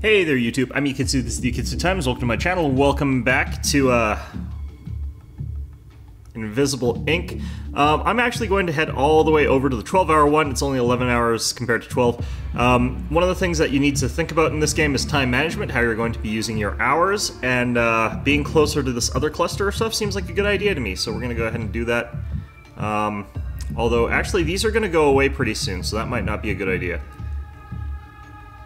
Hey there YouTube, I'm Yukitsu, this is the Yukitsu Times, welcome to my channel, welcome back to Invisible Ink. I'm actually going to head all the way over to the 12-hour one. It's only 11 hours compared to 12. One of the things that you need to think about in this game is time management, how you're going to be using your hours, and being closer to this other cluster of stuff seems like a good idea to me, so we're going to go ahead and do that. Although, actually, these are going to go away pretty soon, so that might not be a good idea.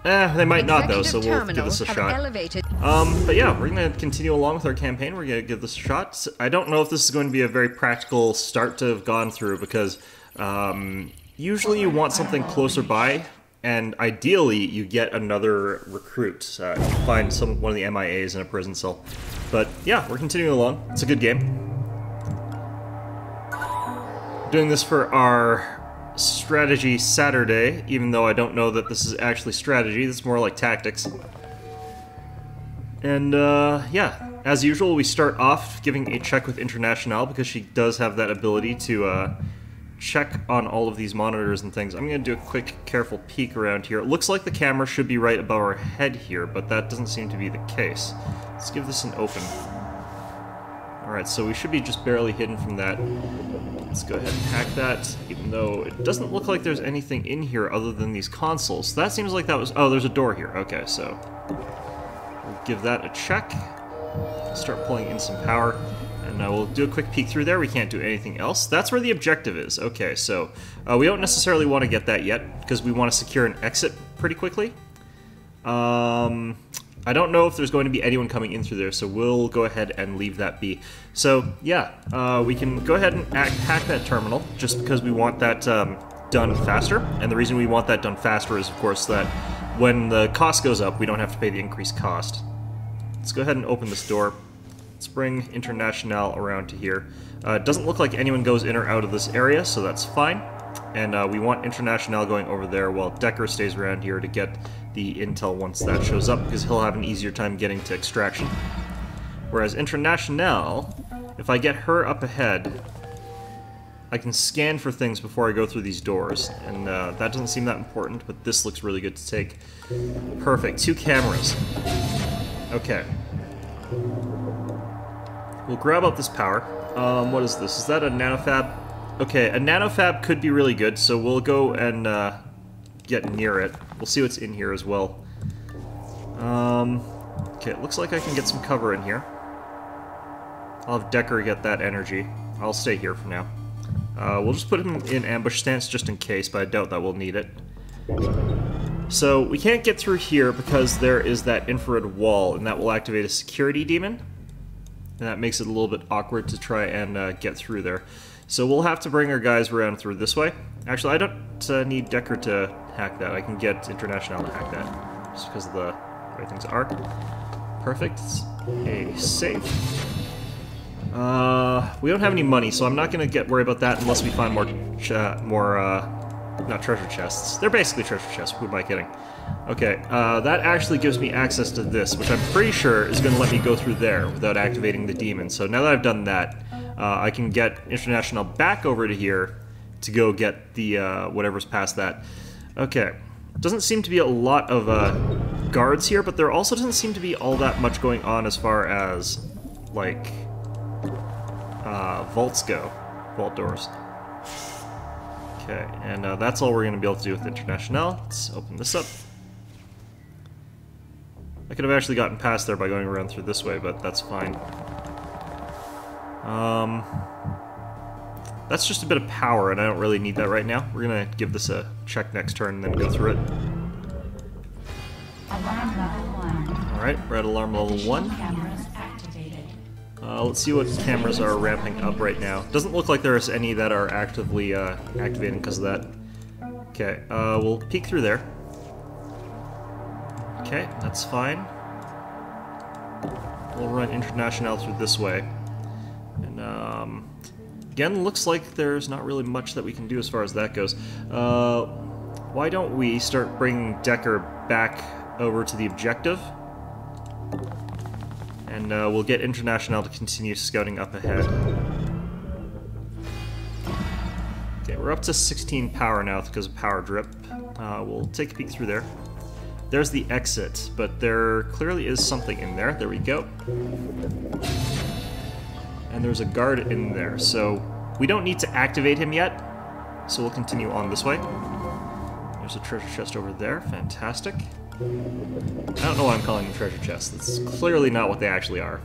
They might not though, so we'll give this a shot. But yeah, we're going to continue along with our campaign. We're going to give this a shot. I don't know if this is going to be a very practical start to have gone through, because usually you want something closer by, and ideally you get another recruit. You find one of the MIAs in a prison cell. But yeah, we're continuing along. It's a good game. Doing this for our strategy Saturday, even though I don't know that this is actually strategy, this is more like tactics. And yeah, as usual, we start off giving a check with International, because she does have that ability to check on all of these monitors and things. I'm going to do a quick, careful peek around here. It looks like the camera should be right above our head here, but that doesn't seem to be the case. Let's give this an open. Alright, so we should be just barely hidden from that. Let's go ahead and hack that, even though it doesn't look like there's anything in here other than these consoles. So that seems like that was... Oh, there's a door here. Okay, so we'll give that a check. Start pulling in some power, and we'll do a quick peek through there. We can't do anything else. That's where the objective is. Okay, so we don't necessarily want to get that yet, because we want to secure an exit pretty quickly. I don't know if there's going to be anyone coming in through there, so we'll go ahead and leave that be. So, yeah, we can go ahead and hack that terminal, just because we want that done faster. And the reason we want that done faster is, of course, that when the cost goes up, we don't have to pay the increased cost. Let's go ahead and open this door. Let's bring International around to here. It doesn't look like anyone goes in or out of this area, so that's fine. And we want International going over there while Decker stays around here to get the intel once that shows up, because he'll have an easier time getting to extraction. Whereas International, if I get her up ahead, I can scan for things before I go through these doors, and that doesn't seem that important, but this looks really good to take. Perfect, 2 cameras. Okay. We'll grab up this power. What is this? Is that a nanofab? Okay, a nanofab could be really good, so we'll go and get near it. We'll see what's in here as well. Okay, it looks like I can get some cover in here. I'll have Decker get that energy. I'll stay here for now. We'll just put him in ambush stance just in case, but I doubt that we'll need it. So, we can't get through here because there is that infrared wall, and that will activate a security demon. And that makes it a little bit awkward to try and get through there. So we'll have to bring our guys around through this way. Actually, I don't need Decker to hack that. I can get International to hack that, just because of the way things are. Perfect. A safe. We don't have any money, so I'm not going to worry about that unless we find more not treasure chests. They're basically treasure chests, who am I kidding? Okay, that actually gives me access to this, which I'm pretty sure is going to let me go through there without activating the demon. So now that I've done that, I can get International back over to here to go get the whatever's past that. Okay, doesn't seem to be a lot of guards here, but there also doesn't seem to be all that much going on as far as, like, vaults go, vault doors. Okay, and that's all we're going to be able to do with International. Let's open this up. I could have actually gotten past there by going around through this way, but that's fine. That's just a bit of power, and I don't really need that right now. We're going to give this a check next turn and then go through it. Alarm level 1. Alright, we're at alarm level 1. Let's see what cameras are ramping up right now. Doesn't look like there's any that are actively activating because of that. Okay, we'll peek through there. Okay, that's fine. We'll run International through this way. And, again, looks like there's not really much that we can do as far as that goes. Why don't we start bringing Decker back over to the objective? And we'll get International to continue scouting up ahead. Okay, we're up to 16 power now because of power drip. We'll take a peek through there. There's the exit, but there clearly is something in there. There we go. And there's a guard in there, so we don't need to activate him yet. So we'll continue on this way. There's a treasure chest over there. Fantastic. I don't know why I'm calling them treasure chests. That's clearly not what they actually are.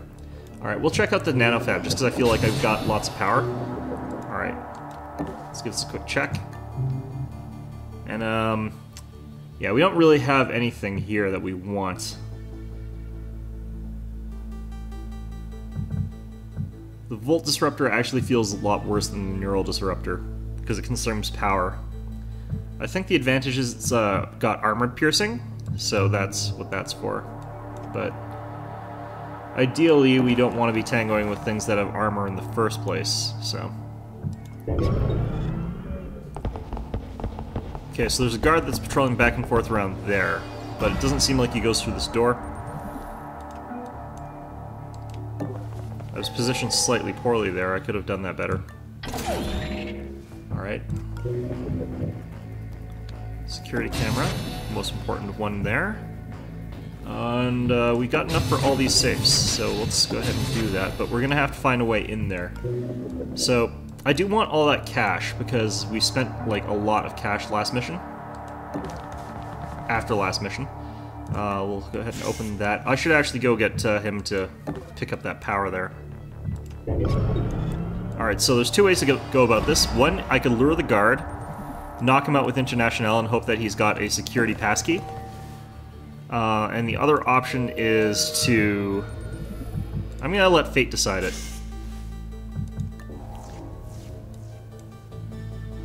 Alright, we'll check out the nanofab just because I feel like I've got lots of power. Alright. Let's give this a quick check. And, yeah, we don't really have anything here that we want. The Volt Disruptor actually feels a lot worse than the Neural Disruptor because it consumes power. I think the advantage is it's got armored piercing, so that's what that's for. But ideally, we don't want to be tangoing with things that have armor in the first place, so... Okay, so there's a guard that's patrolling back and forth around there, but it doesn't seem like he goes through this door. I was positioned slightly poorly there, I could have done that better. Alright. Security camera, most important one there. And we got enough for all these safes, so let's go ahead and do that, but we're gonna have to find a way in there. So, I do want all that cash, because we spent, like, a lot of cash last mission. After last mission. We'll go ahead and open that. I should actually go get him to pick up that power there. Alright, so there's two ways to go about this. One, I could lure the guard, knock him out with International, and hope that he's got a security passkey. And the other option is to... I'm gonna let fate decide it.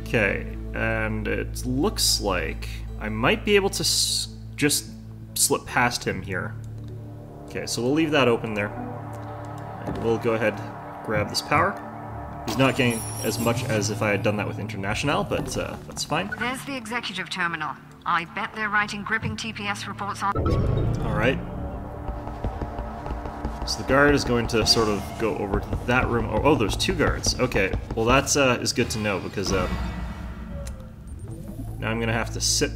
Okay, and it looks like I might be able to just slip past him here. Okay, so we'll leave that open there. And we'll go ahead and grab this power. He's not getting as much as if I had done that with International, but that's fine. There's the executive terminal. I bet they're writing gripping TPS reports on... Alright. So the guard is going to sort of go over to that room. Oh, there's two guards. Okay, well that is good to know, because now I'm going to have to sit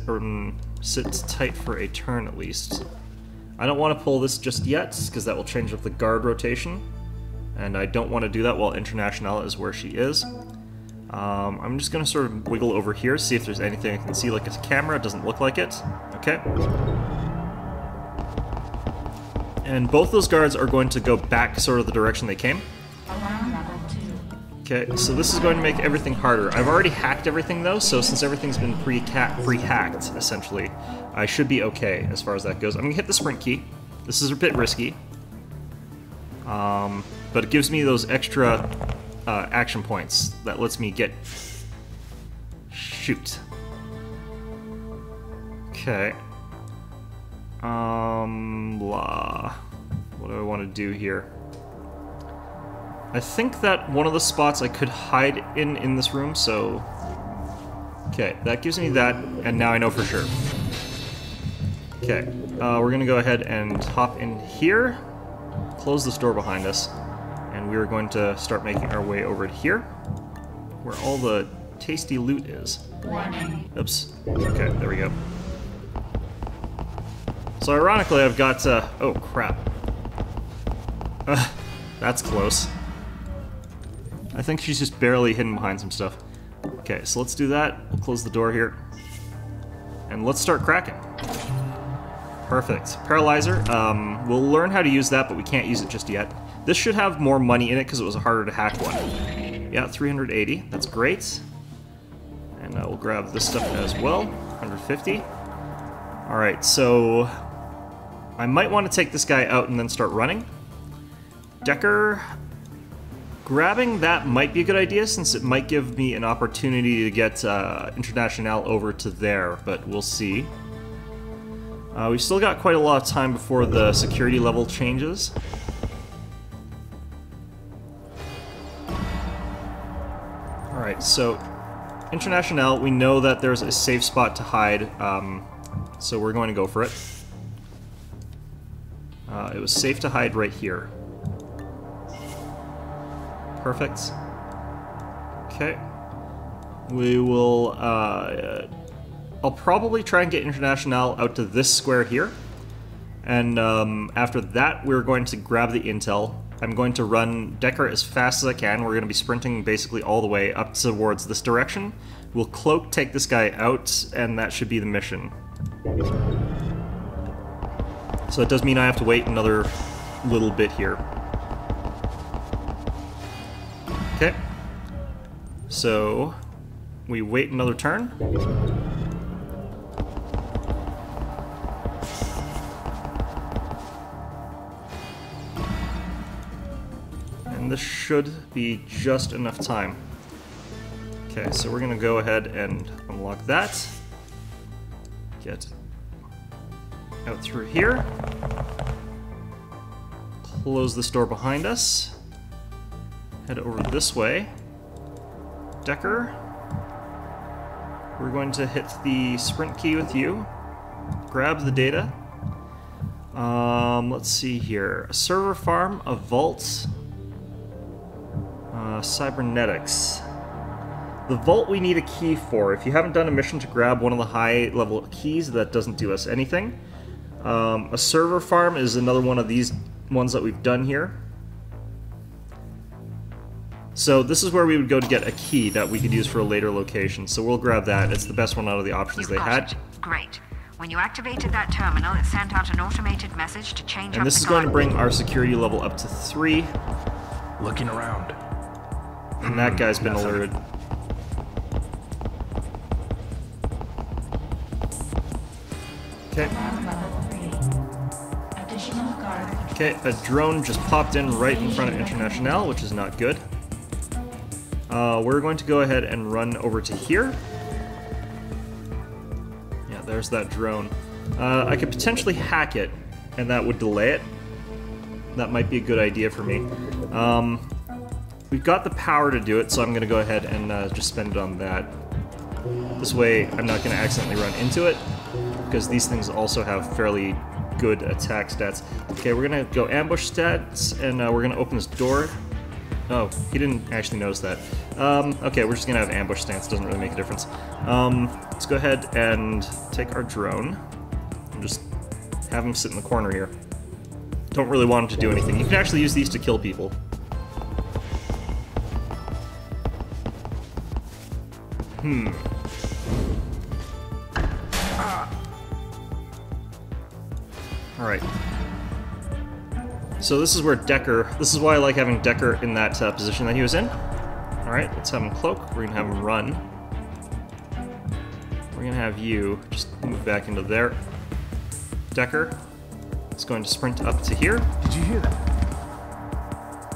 tight for a turn at least. I don't want to pull this just yet, because that will change up the guard rotation. And I don't want to do that while International is where she is. I'm just going to sort of wiggle over here, see if there's anything I can see, like a camera. It doesn't look like it. Okay. And both those guards are going to go back sort of the direction they came. Alarm level 2. Okay, so this is going to make everything harder. I've already hacked everything though, so since everything's been pre-hacked, essentially, I should be okay as far as that goes. I'm going to hit the sprint key. This is a bit risky. But it gives me those extra action points that lets me get... Shoot. Okay. Blah. What do I want to do here? I think that one of the spots I could hide in this room, so... Okay, that gives me that, and now I know for sure. Okay, we're gonna go ahead and hop in here, close this door behind us, and we're going to start making our way over to here, where all the tasty loot is. Warning. Oops. Okay, there we go. So ironically, I've got, oh crap. That's close. I think she's just barely hidden behind some stuff. Okay, so let's do that. We'll close the door here. And let's start cracking. Perfect. Paralyzer. We'll learn how to use that, but we can't use it just yet. This should have more money in it because it was a harder to hack one. Yeah, 380. That's great. And we'll grab this stuff as well. 150. Alright, so... I might want to take this guy out and then start running. Decker... Grabbing that might be a good idea, since it might give me an opportunity to get International over to there, but we'll see. We've still got quite a lot of time before the security level changes. Alright, so International, we know that there's a safe spot to hide, so we're going to go for it. It was safe to hide right here. Perfect. Okay. We will I'll probably try and get International out to this square here. And after that, we're going to grab the intel. I'm going to run Decker as fast as I can. We're going to be sprinting basically all the way up towards this direction. We'll cloak, take this guy out, and that should be the mission. So it does mean I have to wait another little bit here. Okay. So we wait another turn. And this should be just enough time. Okay, so we're gonna go ahead and unlock that. Get out through here. Close this door behind us. Head over this way. Decker, we're going to hit the sprint key with you. Grab the data. Let's see here. A server farm, a vault, cybernetics. The vault we need a key for. If you haven't done a mission to grab one of the high-level keys, that doesn't do us anything. A server farm is another one of these ones that we've done here. So this is where we would go to get a key that we could use for a later location. So we'll grab that. It's the best one out of the options they had. Great. When you activated that terminal, it sent out an automated message to change up the And this is going to bring our security level up to 3. Looking around. And that guy's been alerted. Okay. Okay, a drone just popped in right in front of International, which is not good. We're going to go ahead and run over to here. Yeah, there's that drone. I could potentially hack it, and that would delay it. That might be a good idea for me. We've got the power to do it, so I'm going to go ahead and just spend it on that. This way, I'm not going to accidentally run into it, because these things also have fairly good attack stats. Okay, we're going to go ambush stats, and we're going to open this door. Oh, he didn't actually notice that. Okay, we're just going to have ambush stance. Doesn't really make a difference. Let's go ahead and take our drone and just have him sit in the corner here. Don't really want him to do anything. You can actually use these to kill people. Alright. So this is where Decker... This is why I like having Decker in that position that he was in. Alright, let's have him cloak. We're gonna have him run. We're gonna have you just move back into there. Decker is going to sprint up to here. Did you hear that?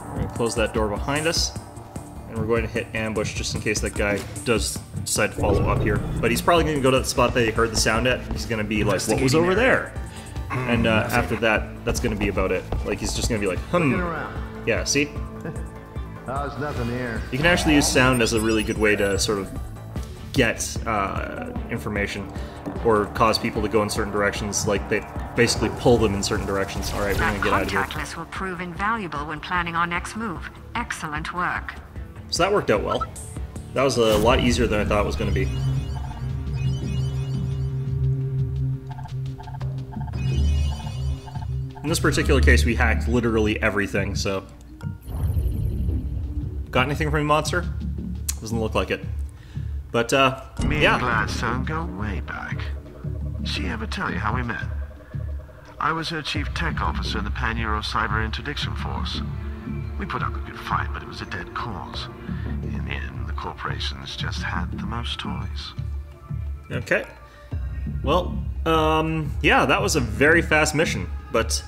We're gonna close that door behind us. And we're going to hit ambush just in case that guy does decide to follow up here. But he's probably going to go to the spot that he heard the sound at. He's going to be like, what was over there? And after that, that's going to be about it. Like, he's just going to be like, Yeah, see? Oh, there's nothing here. You can actually use sound as a really good way to sort of get information or cause people to go in certain directions. Like, they basically pull them in certain directions. All right, we're going to get out of here. That contact list will prove invaluable when planning our next move. Excellent work. So that worked out well. That was a lot easier than I thought it was going to be. In this particular case, we hacked literally everything, so... Got anything from me, monster? Doesn't look like it. But, Me yeah. and Gladstone go way back. She ever tell you how we met? I was her chief tech officer in the Pan-Euro Cyber Interdiction Force. We put up a good fight, but it was a dead cause. In the end, the corporations just had the most toys. Okay. Well, yeah, that was a very fast mission, but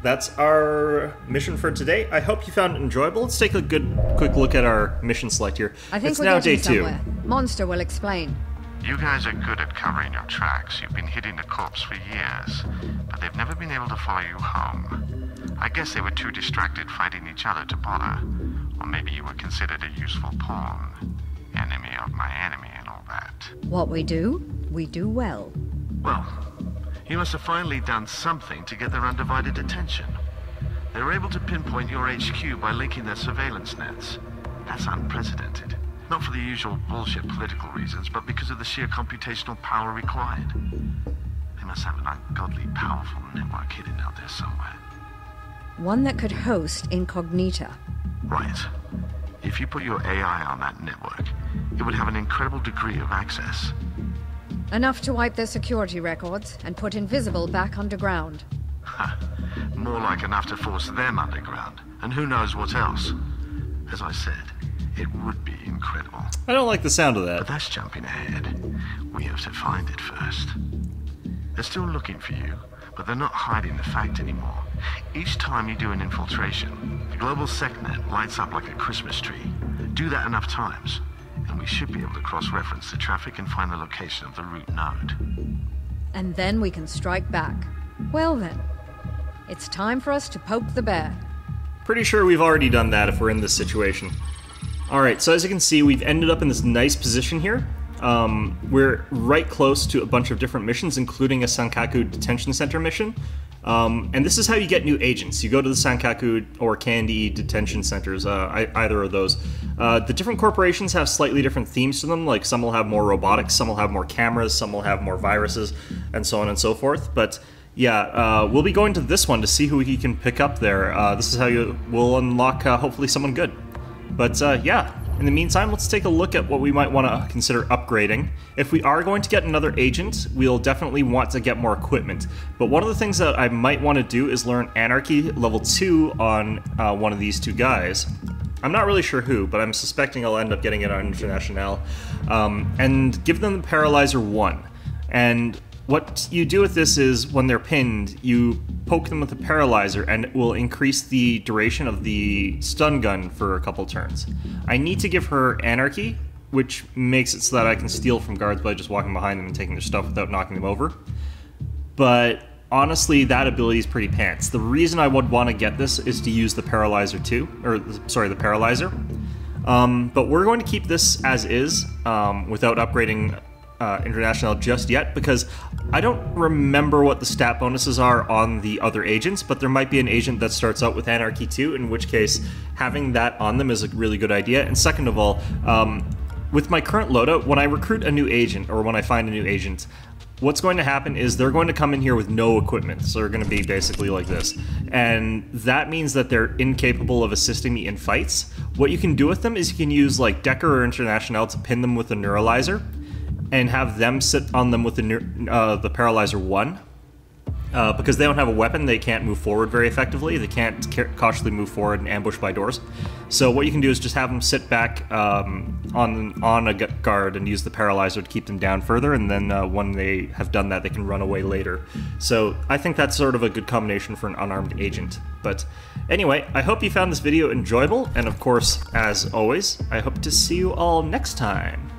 that's our mission for today. I hope you found it enjoyable. Let's take a quick look at our mission select here. I think it's we're now getting day 2. somewhere. Monster will explain. You guys are good at covering your tracks. You've been hitting the corpse for years, but they've never been able to follow you home. I guess they were too distracted fighting each other to bother. Or maybe you were considered a useful pawn. Enemy of my enemy and all that. What we do well. Well, you must have finally done something to get their undivided attention. They were able to pinpoint your HQ by linking their surveillance nets. That's unprecedented. Not for the usual bullshit political reasons, but because of the sheer computational power required. They must have an ungodly powerful network hidden out there somewhere. One that could host incognita. Right. If you put your AI on that network, it would have an incredible degree of access. Enough to wipe their security records and put Invisible back underground. More like enough to force them underground, and who knows what else. As I said, it would be incredible. I don't like the sound of But that. that's jumping ahead. We have to find it first. They're still looking for you, but they're not hiding the fact anymore. Each time you do an infiltration, the global SecNet lights up like a Christmas tree. Do that enough times, and we should be able to cross-reference the traffic and find the location of the root node. And then we can strike back. Well then, it's time for us to poke the bear. Pretty sure we've already done that if we're in this situation. Alright, so as you can see, we've ended up in this nice position here. We're right close to a bunch of different missions, including a Sankaku Detention Center mission. And this is how you get new agents. You go to the Sankaku or Candy Detention Centers, either of those. The different corporations have slightly different themes to them, like some will have more robotics, some will have more cameras, some will have more viruses, and so on and so forth. But yeah, we'll be going to this one to see who we can pick up there. This is how you will unlock, hopefully, someone good. But yeah, in the meantime, let's take a look at what we might want to consider upgrading. If we are going to get another agent, we'll definitely want to get more equipment. But one of the things that I might want to do is learn Anarchy level 2 on one of these two guys. I'm not really sure who, but I'm suspecting I'll end up getting it on International. And give them the Paralyzer 1. And what you do with this is, when they're pinned, you poke them with the Paralyzer, and it will increase the duration of the stun gun for a couple turns. I need to give her Anarchy, which makes it so that I can steal from guards by just walking behind them and taking their stuff without knocking them over. But honestly, that ability is pretty pants. The reason I would want to get this is to use the Paralyzer 2, or sorry, the Paralyzer. But we're going to keep this as is, without upgrading International just yet, because I don't remember what the stat bonuses are on the other agents, but there might be an agent that starts out with Anarchy 2, in which case having that on them is a really good idea. And second of all, with my current loadout, when I recruit a new agent, or when I find a new agent, what's going to happen is they're going to come in here with no equipment, so they're going to be basically like this. And that means that they're incapable of assisting me in fights. What you can do with them is you can use like Decker or International to pin them with a Neuralizer, and have them sit on them with the Paralyzer 1. Because they don't have a weapon, they can't move forward very effectively. They can't cautiously move forward and ambush by doors. So what you can do is just have them sit back on a guard and use the Paralyzer to keep them down further, and then when they have done that, they can run away later. So I think that's sort of a good combination for an unarmed agent. But anyway, I hope you found this video enjoyable, and of course, as always, I hope to see you all next time.